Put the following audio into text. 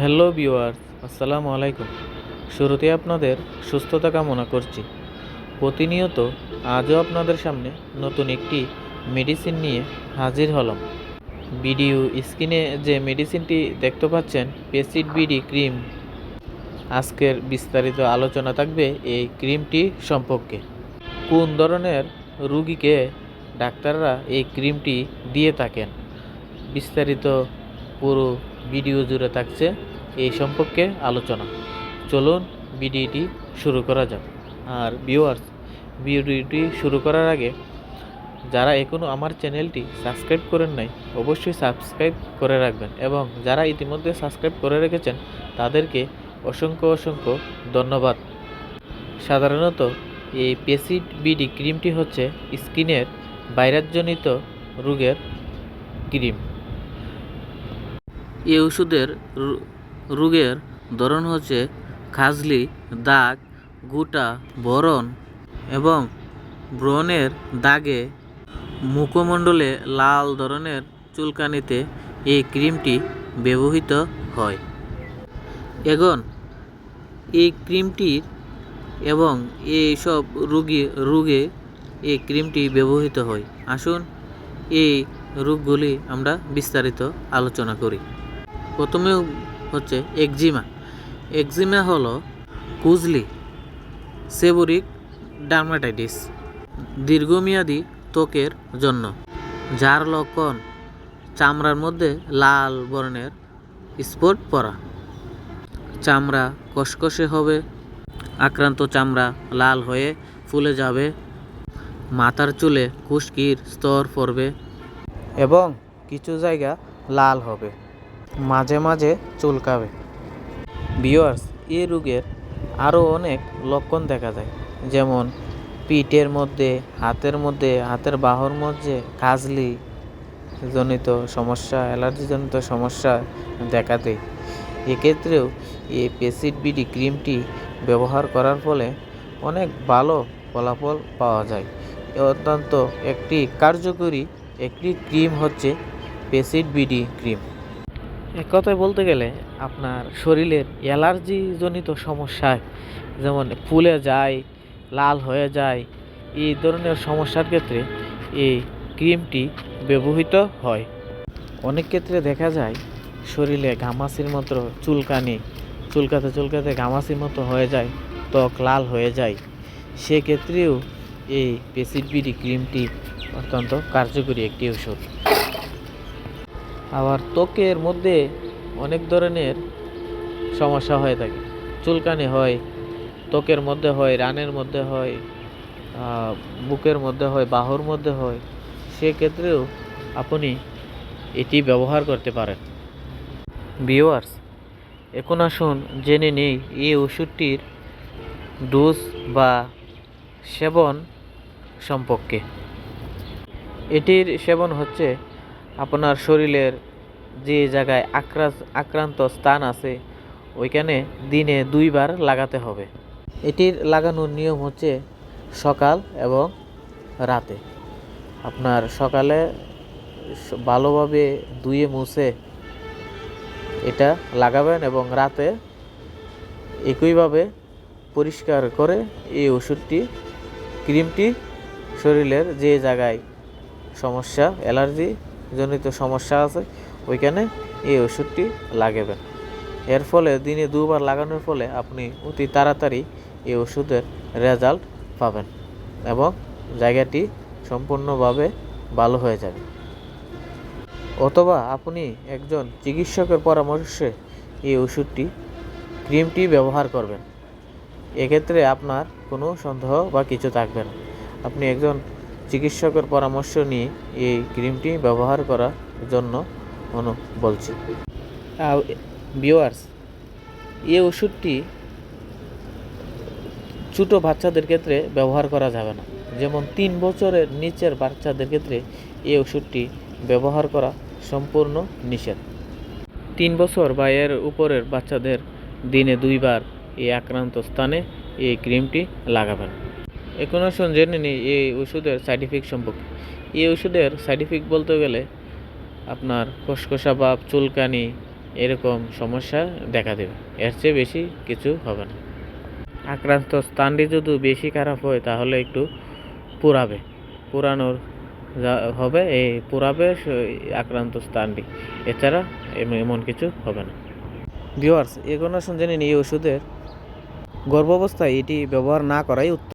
Hello viewers, আসসালামু আলাইকুম। শুরুতে আপনাদের সুস্থতা কামনা করছি। প্রতিনিয়ত আজও আপনাদের সামনে নতুন একটি মেডিসিন নিয়ে হাজির হলাম। ভিডিও স্ক্রিনে যে মেডিসিনটি দেখতে পাচ্ছেন, পেসিড বিডি ক্রিম। আজকের বিস্তারিত আলোচনা থাকবে এই ক্রিমটি সম্পর্কে। কোন ধরনের রুগীকে ডাক্তাররা এই ক্রিমটি দিয়ে থাকেন, বিস্তারিত পুরো ভিডিও জুড়ে থাকছে এই সম্পর্কে আলোচনা। চলুন ভিডিওটি শুরু করা যাক। আর ভিউয়ার্স, ভিডিওটি শুরু করার আগে যারা এখনও আমার চ্যানেলটি সাবস্ক্রাইব করেন নাই, অবশ্যই সাবস্ক্রাইব করে রাখবেন, এবং যারা ইতিমধ্যে সাবস্ক্রাইব করে রেখেছেন তাদেরকে অসংখ্য ধন্যবাদ। সাধারণত এই পেসিড বিডি ক্রিমটি হচ্ছে স্কিনের ভাইরাসজনিত রোগের ক্রিম। এই ওষুধের রোগের ধরন হচ্ছে খাজলি, দাগ, গুটা, বরণ এবং ব্রণের দাগে, মুখমণ্ডলে লাল ধরনের চুলকানিতে এই ক্রিমটি ব্যবহৃত হয়। এখন এই ক্রিমটির এবং এইসব রোগে এই ক্রিমটি ব্যবহৃত হয়। আসুন এই রোগগুলি আমরা বিস্তারিত আলোচনা করি। প্রথমে হচ্ছে একজিমা। একজিমা হলো খুজলি, সেবোরিক ডার্মাটাইটিস, দীর্ঘমেয়াদী ত্বকের জন্য, যার লক্ষণ চামড়ার মধ্যে লাল বর্ণের স্পট পড়া, চামড়া কষকষে হবে, আক্রান্ত চামড়া লাল হয়ে ফুলে যাবে, মাথার চুলে খুশকির স্তর পড়বে এবং কিছু জায়গা লাল হবে, মাঝে মাঝে চুলকাবে। ভিউয়ার্স, এই রোগের আরও অনেক লক্ষণ দেখা যায়, যেমন পিঠের মধ্যে, হাতের বাহুর মধ্যে খাজলি জনিত সমস্যা, অ্যালার্জিজনিত সমস্যা দেখা দেয়। এক্ষেত্রেও এই পেসিড বিডি ক্রিমটি ব্যবহার করার ফলে অনেক ভালো ফলাফল পাওয়া যায়। অত্যন্ত একটি কার্যকরী একটি ক্রিম হচ্ছে পেসিড বিডি ক্রিম। এক কথায় বলতে গেলে আপনার শরীরের অ্যালার্জিজনিত সমস্যায়, যেমন ফুলে যায়, লাল হয়ে যায়, এই ধরনের সমস্যার ক্ষেত্রে এই ক্রিমটি ব্যবহৃত হয়। অনেক ক্ষেত্রে দেখা যায় শরীরে ঘামাচির মতো চুলকাতে ঘামাচির মতো হয়ে যায়, ত্বক লাল হয়ে যায়। সেক্ষেত্রেও এই পেসিড বিডি ক্রিমটি অত্যন্ত কার্যকরী একটি ওষুধ। আবার ত্বকের মধ্যে অনেক ধরনের সমস্যা হয়ে থাকে, চুলকানি হয়, ত্বকের মধ্যে হয়, রানের মধ্যে হয়, বুকের মধ্যে হয়, বাহুর মধ্যে হয়। সেক্ষেত্রেও আপনি এটি ব্যবহার করতে পারেন। ভিউয়ার্স, এখন আসুন জেনে নেই এই ওষুধটির ডোজ বা সেবন সম্পর্কে। এটির সেবন হচ্ছে আপনার শরীরের যে জায়গায় আক্রান্ত স্থান আছে ওইখানে দিনে 2 বার লাগাতে হবে। এটির লাগানোর নিয়ম হচ্ছে সকাল এবং রাতে। আপনার সকালে ভালোভাবে ধুয়ে মুছে এটা লাগাবেন এবং রাতে একইভাবে পরিষ্কার করে এই ক্রিমটি শরীরের যে জায়গায় সমস্যা, অ্যালার্জি জনিত সমস্যা আছে ওইখানে এই ওষুধটি লাগাবেন। এর ফলে দিনে 2 বার লাগানোর ফলে আপনি অতি তাড়াতাড়ি এই ওষুধের রেজাল্ট পাবেন এবং জায়গাটি সম্পূর্ণভাবে ভালো হয়ে যাবে। অথবা আপনি একজন চিকিৎসকের পরামর্শে এই ক্রিমটি ব্যবহার করবেন। এক্ষেত্রে আপনার কোনো সন্দেহ বা কিছু থাকবে না। আপনি একজন চিকিৎসকের পরামর্শ নিয়ে এই ক্রিমটি ব্যবহার করার জন্য বলছি। ভিউয়ার্স, এই ওষুধটি ছোটো বাচ্চাদের ক্ষেত্রে ব্যবহার করা যাবে না। যেমন 3 বছরের নিচের বাচ্চাদের ক্ষেত্রে এই ওষুধটি ব্যবহার করা সম্পূর্ণ নিষেধ। 3 বছর বা এর উপরের বাচ্চাদের দিনে 2 বার এই আক্রান্ত স্থানে এই ক্রিমটি লাগাবেন। এখন আসুন জেনে নিই এই ওষুধের সাইড ইফেক্ট সম্পর্কে। এই ওষুধের সাইড ইফেক্ট বলতে গেলে আপনার খসখসা ভাব, চুলকানি, এরকম সমস্যা দেখা দেবে, এর চেয়ে বেশি কিছু হবে না। আক্রান্ত স্থানটি যদি বেশি খারাপ হয় তাহলে একটু পুরাবে, পুরানোর হবে, এই পুরাবে আক্রান্ত স্থানটি, এছাড়া এমন কিছু হবে না। ভিউয়ার্স, এগুলো শুনছেন এই ওষুধের গর্ভাবস্থায় এটি ব্যবহার না করাই উত্তম।